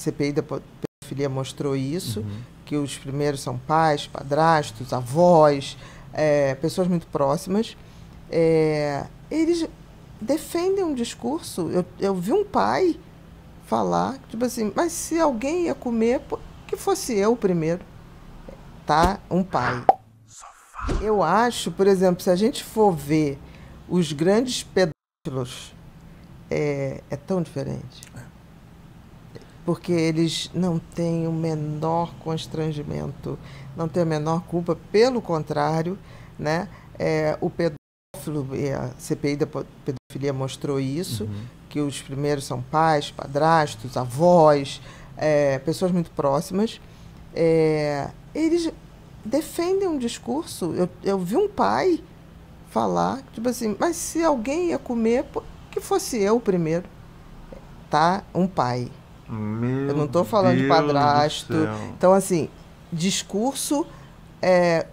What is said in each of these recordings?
CPI da pedofilia mostrou isso, que os primeiros são pais, padrastos, avós, pessoas muito próximas. Eles defendem um discurso. Eu vi um pai falar, tipo assim, mas se alguém ia comer, que fosse eu primeiro, tá? Um pai. Eu acho, por exemplo, se a gente for ver os grandes pedófilos, é tão diferente. Porque eles não têm o menor constrangimento, não têm a menor culpa, pelo contrário, né? O pedófilo, a CPI da pedofilia mostrou isso, que os primeiros são pais, padrastos, avós, pessoas muito próximas. Eles defendem um discurso. Eu vi um pai falar, tipo assim, mas se alguém ia comer, que fosse eu primeiro, tá? Um pai. Eu não estou falando de padrasto. Então, assim, discurso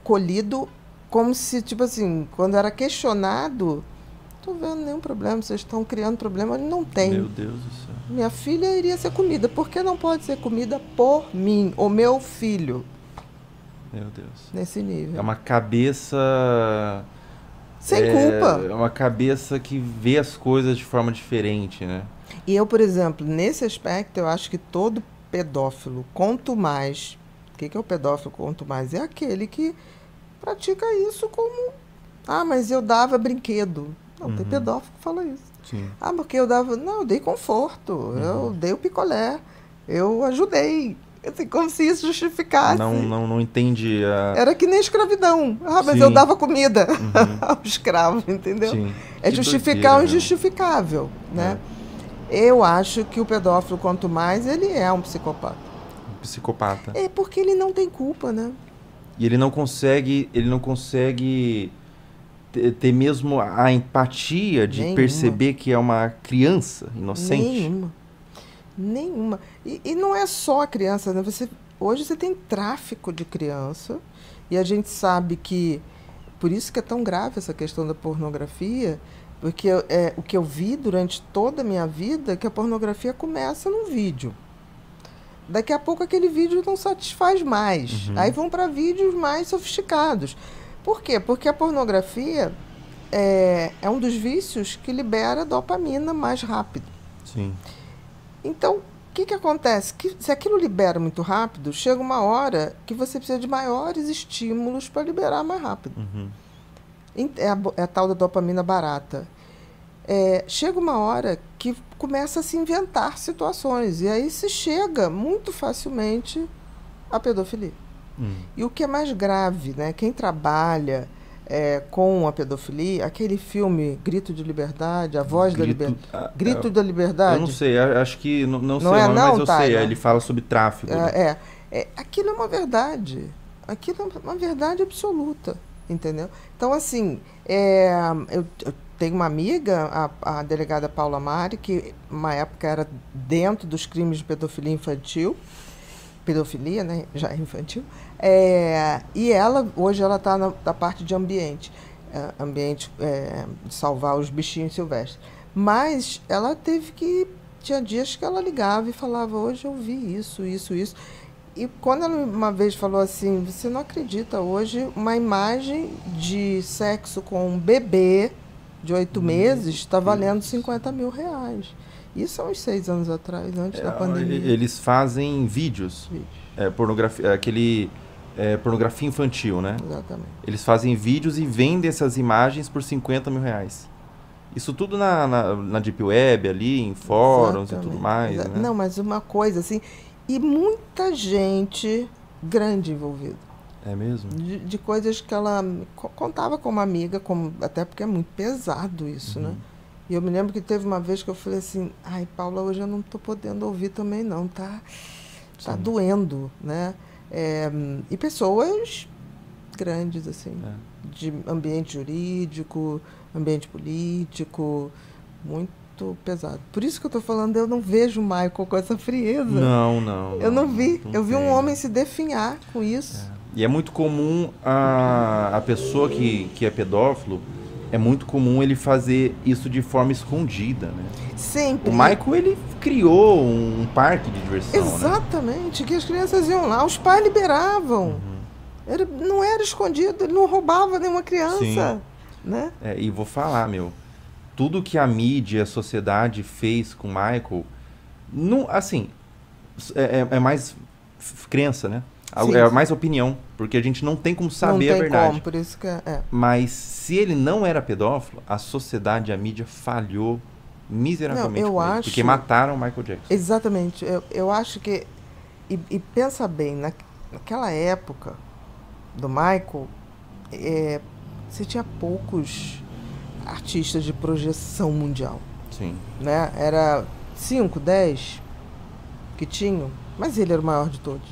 colhido como se, tipo assim, quando era questionado, não estou vendo nenhum problema, vocês estão criando problema, não tem. Meu Deus do céu. Minha filha iria ser comida, por que não pode ser comida por mim, o meu filho? Meu Deus. Nesse nível. É uma cabeça... Sem culpa. É uma cabeça que vê as coisas de forma diferente, né? E eu, por exemplo, nesse aspecto, eu acho que todo pedófilo, quanto mais... O que é o pedófilo quanto mais? É aquele que pratica isso como... Ah, mas eu dava brinquedo. Não, tem pedófilo que fala isso. Sim. Ah, porque eu dava... Não, eu dei conforto, eu dei o picolé, eu ajudei. Assim, como se isso justificasse. Não entende a... Era que nem escravidão. Ah, mas Sim. eu dava comida ao escravo, entendeu? Sim. É Que justificar o doideira, injustificável, né? Eu acho que o pedófilo, quanto mais, ele é um psicopata. Um psicopata. É porque ele não tem culpa, né? E ele não consegue ter mesmo a empatia de Nenhuma. perceber que é uma criança inocente. Nenhuma. E não é só a criança, né? Hoje você tem tráfico de criança, e a gente sabe que, por isso que é tão grave essa questão da pornografia, porque o que eu vi durante toda a minha vida é que a pornografia começa num vídeo. Daqui a pouco aquele vídeo não satisfaz mais. Aí vão para vídeos mais sofisticados. Por quê? Porque a pornografia é um dos vícios que libera dopamina mais rápido. Sim. Então, o que acontece? Se aquilo libera muito rápido, chega uma hora que você precisa de maiores estímulos para liberar mais rápido. É a tal da dopamina barata. Chega uma hora que começa a se inventar situações, e aí se chega muito facilmente à pedofilia. E o que é mais grave, né? Quem trabalha com a pedofilia, aquele filme Grito de Liberdade, A Voz da Liberdade. Grito da Liberdade? Eu não sei, acho que não sei o nome, não, mas eu Tyler? sei. Ele fala sobre tráfico. Né? Aquilo é uma verdade. Aquilo é uma verdade absoluta, entendeu? Então, assim, eu tenho uma amiga, a delegada Paula Mari, que uma época era dentro dos crimes de pedofilia infantil, pedofilia, né, já é infantil, e hoje ela está na parte de ambiente, de salvar os bichinhos silvestres. Mas ela tinha dias que ela ligava e falava, hoje eu vi isso. E quando ela uma vez falou assim, você não acredita, hoje uma imagem de sexo com um bebê de 8 meses está valendo R$50 mil. Isso há uns 6 anos atrás, antes da pandemia. Eles fazem vídeos. Pornografia, pornografia infantil, né? Exatamente. Eles fazem vídeos e vendem essas imagens por R$50 mil. Isso tudo na Deep Web, ali, em fóruns. Exatamente. E tudo mais. Né? Não, mas uma coisa assim... E muita gente grande envolvida. É mesmo? De coisas que ela contava como amiga, até porque é muito pesado isso, né? E eu me lembro que teve uma vez que eu falei assim, ai, Paula, hoje eu não estou podendo ouvir também não, tá doendo, né? E pessoas grandes, assim, de ambiente jurídico, ambiente político, muito pesado. Por isso que eu estou falando, eu não vejo o Michael com essa frieza. Não. Eu não vi. Eu vi um homem se definhar com isso. E é muito comum a pessoa que é pedófilo é muito comum ele fazer isso de forma escondida, né? Sempre. O Michael, ele criou um parque de diversão, Exatamente, que as crianças iam lá, os pais liberavam. Não era escondido, ele não roubava nenhuma criança. Né? E vou falar, tudo que a mídia e a sociedade fez com o Michael, não, assim, é mais crença, né? Sim. É mais opinião, porque a gente não tem como saber a verdade. Não tem como, por isso que Mas se ele não era pedófilo, a sociedade, a mídia falhou miseravelmente com ele, porque mataram o Michael Jackson. Exatamente. Eu acho que... E pensa bem, naquela época do Michael, você tinha poucos artistas de projeção mundial. Sim. Né? Era 5, 10 que tinham, mas ele era o maior de todos.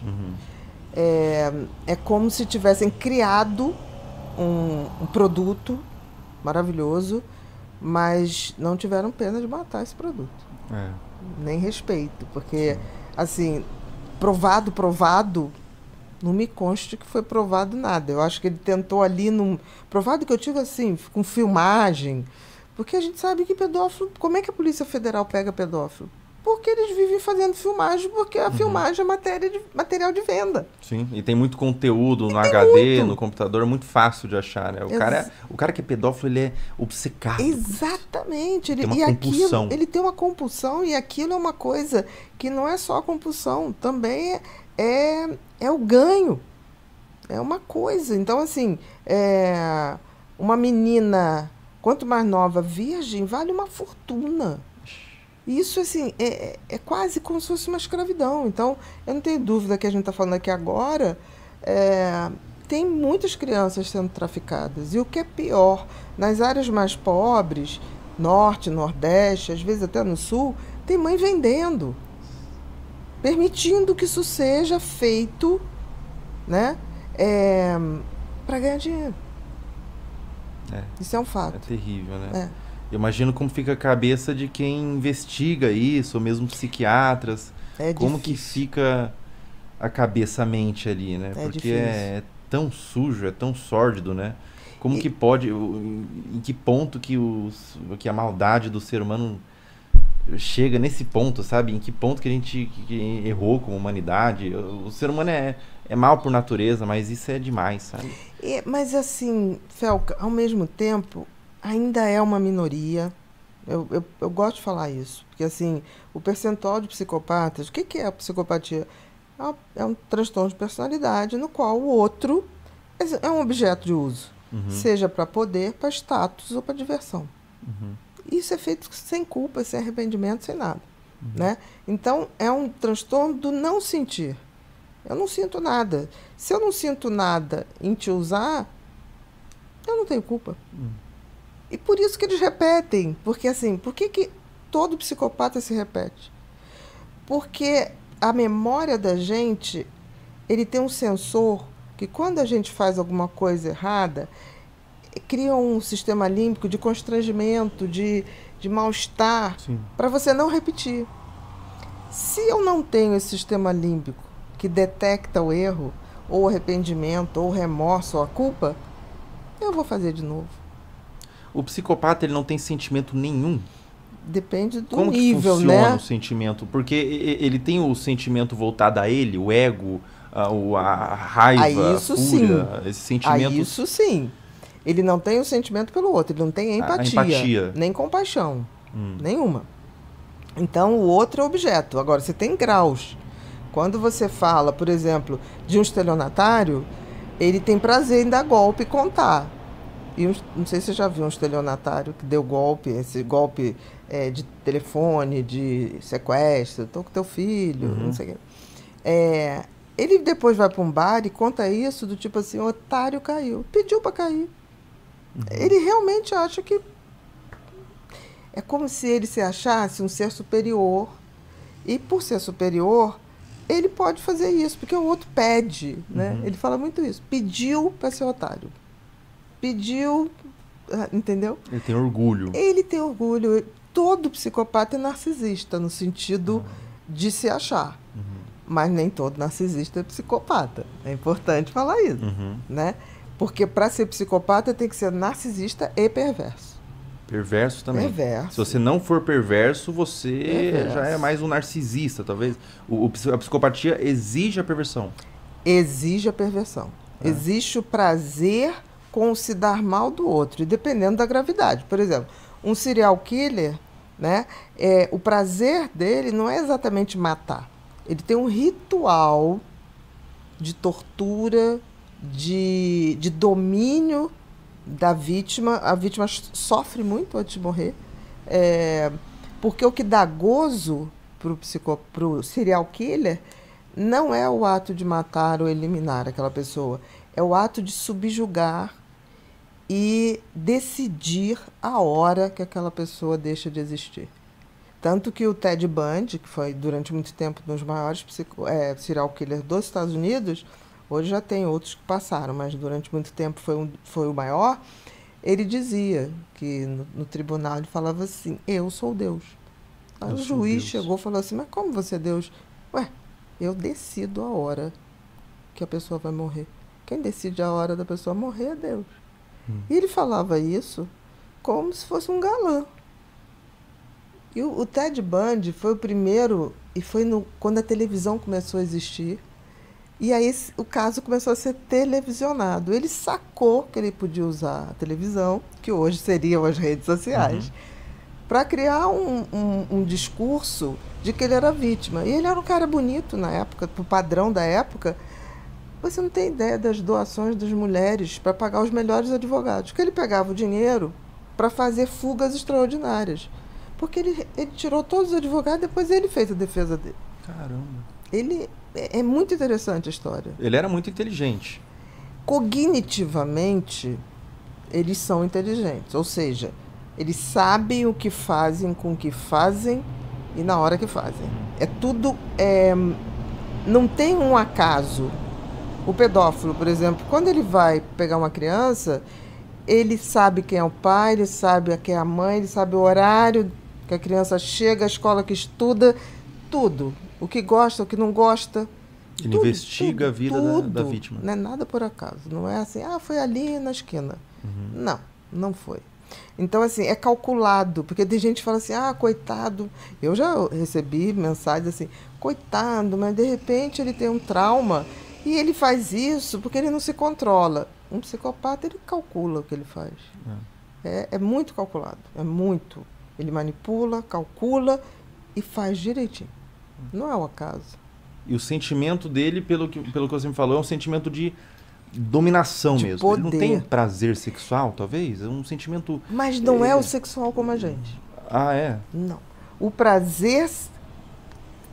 É como se tivessem criado um produto maravilhoso, mas não tiveram pena de matar esse produto. Nem respeito, porque, assim, provado, não me consta que foi provado nada. Eu acho que ele tentou ali, provado que eu tive assim, com filmagem, porque a gente sabe que pedófilo, como é que a Polícia Federal pega pedófilo? Porque eles vivem fazendo filmagem, porque a filmagem é material de venda. Sim, e tem muito conteúdo no HD, no computador, é muito fácil de achar, né? O cara que é pedófilo, ele é obcecado. Exatamente. Ele tem uma compulsão. Ele tem uma compulsão, e aquilo é uma coisa que não é só a compulsão, também é o ganho. É uma coisa. Então, assim, uma menina, quanto mais nova, virgem, vale uma fortuna. Isso, assim, é quase como se fosse uma escravidão. Então, eu não tenho dúvida que a gente está falando aqui agora, tem muitas crianças sendo traficadas. E o que é pior, nas áreas mais pobres, norte, nordeste, às vezes até no sul, tem mãe vendendo, permitindo que isso seja feito, né, para ganhar dinheiro. Isso é um fato. É terrível, né? Eu imagino como fica a cabeça de quem investiga isso, ou mesmo psiquiatras. Como que fica a cabeça, a mente ali, né? Porque difícil. É tão sujo, é tão sórdido, né? Como que pode... Em que ponto que a maldade do ser humano chega nesse ponto, sabe? Em que ponto que a gente errou como humanidade? O ser humano é mal por natureza, mas isso é demais, sabe? Mas assim, Felca, ao mesmo tempo... ainda é uma minoria. Eu gosto de falar isso, porque assim, o percentual de psicopatas, o que é a psicopatia? É um transtorno de personalidade no qual o outro é um objeto de uso, seja para poder, para status ou para diversão. Isso é feito sem culpa, sem arrependimento, sem nada. Né? Então, é um transtorno do não sentir. Eu não sinto nada. Se eu não sinto nada em te usar, eu não tenho culpa. E por isso que eles repetem. Porque, assim, por que todo psicopata se repete? Porque a memória da gente, ele tem um sensor que, quando a gente faz alguma coisa errada, cria um sistema límbico de constrangimento, de mal-estar, para você não repetir. Se eu não tenho esse sistema límbico que detecta o erro, ou o arrependimento, ou o remorso, ou a culpa, eu vou fazer de novo. O psicopata, ele não tem sentimento nenhum? Depende do Como nível, que funciona, né? O sentimento? Porque ele tem o sentimento voltado a ele, o ego, a raiva, isso a fúria, sim. esse sentimento... Isso sim. Ele não tem o sentimento pelo outro, ele não tem empatia. Nem compaixão, nenhuma. Então, o outro é objeto. Agora, você tem graus. Quando você fala, por exemplo, de um estelionatário, ele tem prazer em dar golpe e contar. E não sei se você já viu um estelionatário que deu golpe, esse golpe de telefone, de sequestro, estou com teu filho, não sei o quê. Ele depois vai para um bar e conta isso do tipo assim, o otário caiu, pediu para cair. Ele realmente acha que... É como se ele se achasse um ser superior. E por ser superior, ele pode fazer isso, porque o outro pede, né? Ele fala muito isso. Pediu para ser otário. Pediu, entendeu? Ele tem orgulho. Ele tem orgulho. Todo psicopata é narcisista, no sentido de se achar. Mas nem todo narcisista é psicopata. É importante falar isso, né? Porque para ser psicopata tem que ser narcisista e perverso. Perverso também. Perverso. Se você não for perverso, você Perverso. já é mais um narcisista, talvez. A psicopatia exige a perversão. Exige a perversão. Existe o prazer com o se dar mal do outro, e dependendo da gravidade. Por exemplo, um serial killer, né, o prazer dele não é exatamente matar. Ele tem um ritual de tortura, de domínio da vítima. A vítima sofre muito antes de morrer, porque o que dá gozo para o serial killer não é o ato de matar ou eliminar aquela pessoa, é o ato de subjugar e decidir a hora que aquela pessoa deixa de existir. Tanto que o Ted Bundy, que foi durante muito tempo um dos maiores serial killers dos Estados Unidos, hoje já tem outros que passaram, mas durante muito tempo foi o maior, ele dizia que no tribunal ele falava assim: eu sou Deus. Aí o juiz chegou e falou assim: mas como você é Deus? Ué, eu decido a hora que a pessoa vai morrer. Quem decide a hora da pessoa morrer é Deus. E ele falava isso como se fosse um galã. E o Ted Bundy foi o primeiro, e foi quando a televisão começou a existir, e aí o caso começou a ser televisionado. Ele sacou que ele podia usar a televisão, que hoje seriam as redes sociais, para criar um discurso de que ele era vítima. E ele era um cara bonito na época, pro padrão da época. Você não tem ideia das doações das mulheres para pagar os melhores advogados. Que ele pegava o dinheiro para fazer fugas extraordinárias. Porque ele tirou todos os advogados e depois ele fez a defesa dele. Caramba. É muito interessante a história. Ele era muito inteligente. Cognitivamente, eles são inteligentes. Ou seja, eles sabem o que fazem com o que fazem e na hora que fazem. É tudo... não tem um acaso. O pedófilo, por exemplo, quando ele vai pegar uma criança, ele sabe quem é o pai, ele sabe quem é a mãe, ele sabe o horário que a criança chega, a escola que estuda, tudo. O que gosta, o que não gosta. Ele investiga a vida da vítima. Não é nada por acaso. Não é assim, foi ali na esquina. Não foi. Então, assim, é calculado. Porque tem gente que fala assim, coitado. Eu já recebi mensagens assim, coitado, mas de repente ele tem um trauma e ele faz isso porque ele não se controla. Um psicopata, ele calcula o que ele faz. É muito calculado. É muito. Ele manipula, calcula e faz direitinho. Não é o acaso. E o sentimento dele, pelo que você me falou, é um sentimento de dominação de mesmo. Poder. Ele não tem prazer sexual, talvez? É um sentimento... Mas não é o sexual como a gente. Ah, é? Não. O prazer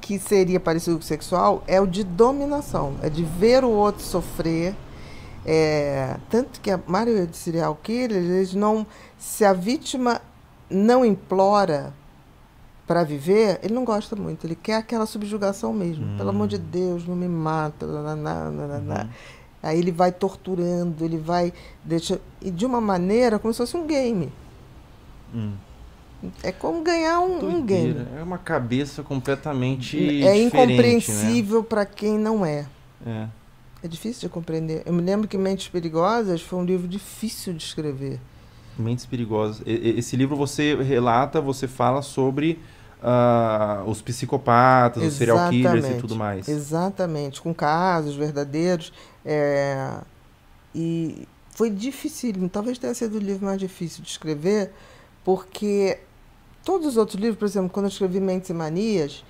que seria parecido com o sexual é o de dominação. É de ver o outro sofrer. Tanto que a maioria de serial killers, eles não... Se a vítima não implora para viver, ele não gosta muito. Ele quer aquela subjugação mesmo. Pelo amor de Deus, não me mata. Aí ele vai torturando, ele vai... E de uma maneira como se fosse um game. É como ganhar um game. É uma cabeça completamente incompreensível, né? Para quem não é. É difícil de compreender. Eu me lembro que Mentes Perigosas foi um livro difícil de escrever. Mentes Perigosas. Esse livro você relata, você fala sobre os psicopatas, os serial killers e tudo mais. Exatamente, com casos verdadeiros. E foi difícil, talvez tenha sido o livro mais difícil de escrever, porque todos os outros livros, por exemplo, quando eu escrevi Mentes e Manias,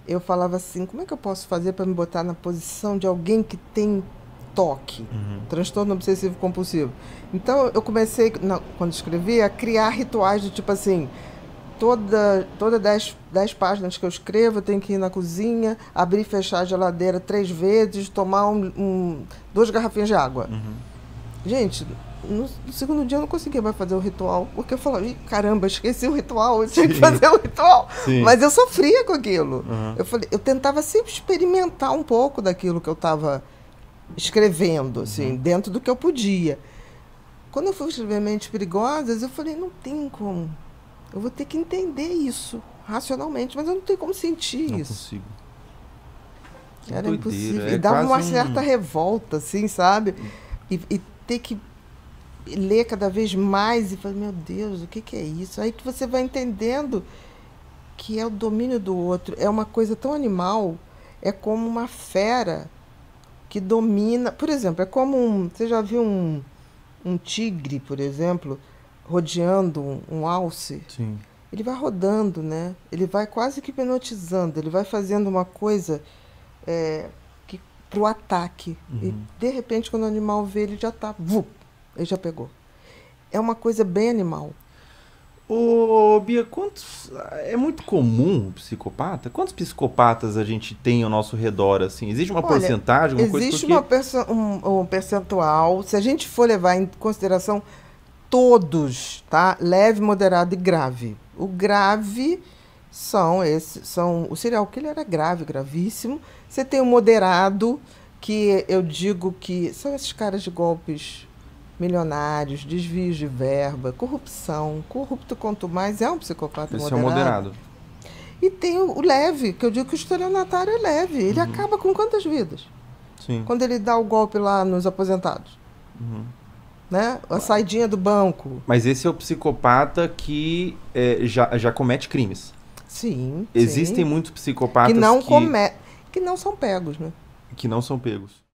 eu falava assim, como é que eu posso fazer para me botar na posição de alguém que tem TOC, transtorno obsessivo compulsivo. Então, eu comecei, quando escrevi, a criar rituais do tipo assim, toda 10 páginas que eu escrevo, eu tenho que ir na cozinha, abrir e fechar a geladeira 3 vezes, tomar 2 garrafinhas de água. Gente, no segundo dia eu não conseguia mais fazer o ritual, porque eu falava, caramba, esqueci o ritual, eu tinha que fazer o ritual. Mas eu sofria com aquilo. Eu tentava sempre experimentar um pouco daquilo que eu estava escrevendo, assim, dentro do que eu podia. Quando eu fui escrever Mentes Perigosas, eu falei, não tem como. Eu vou ter que entender isso racionalmente, mas eu não tenho como sentir isso. Não consigo. Era impossível. E dava uma certa revolta, assim, sabe? E ter que ler cada vez mais e falar, meu Deus, o que que é isso? Aí que você vai entendendo que é o domínio do outro. É uma coisa tão animal, é como uma fera que domina. Por exemplo, é como você já viu um tigre, por exemplo, rodeando um alce? Sim. Ele vai rodando, né? Ele vai quase que hipnotizando, ele vai fazendo uma coisa que pro ataque. E, de repente, quando o animal vê, ele já tá... Ele já pegou. É uma coisa bem animal. Ô, Bia, é muito comum o psicopata? Quantos psicopatas a gente tem ao nosso redor, assim? Existe uma porcentagem, uma coisa? Existe um percentual. Se a gente for levar em consideração todos, tá? Leve, moderado e grave. O grave são o serial killer é grave, gravíssimo. Você tem o moderado, que eu digo que são esses caras de golpes milionários, desvios de verba, corrupção. Corrupto quanto mais é um psicopata moderado. Esse é o moderado. E tem o leve, que eu digo que o estelionatário é leve. Ele acaba com quantas vidas? Sim. Quando ele dá o golpe lá nos aposentados. Né? A saidinha do banco. Mas esse é o psicopata que já comete crimes. Sim. Existem muitos psicopatas que não são pegos, né? Que não são pegos.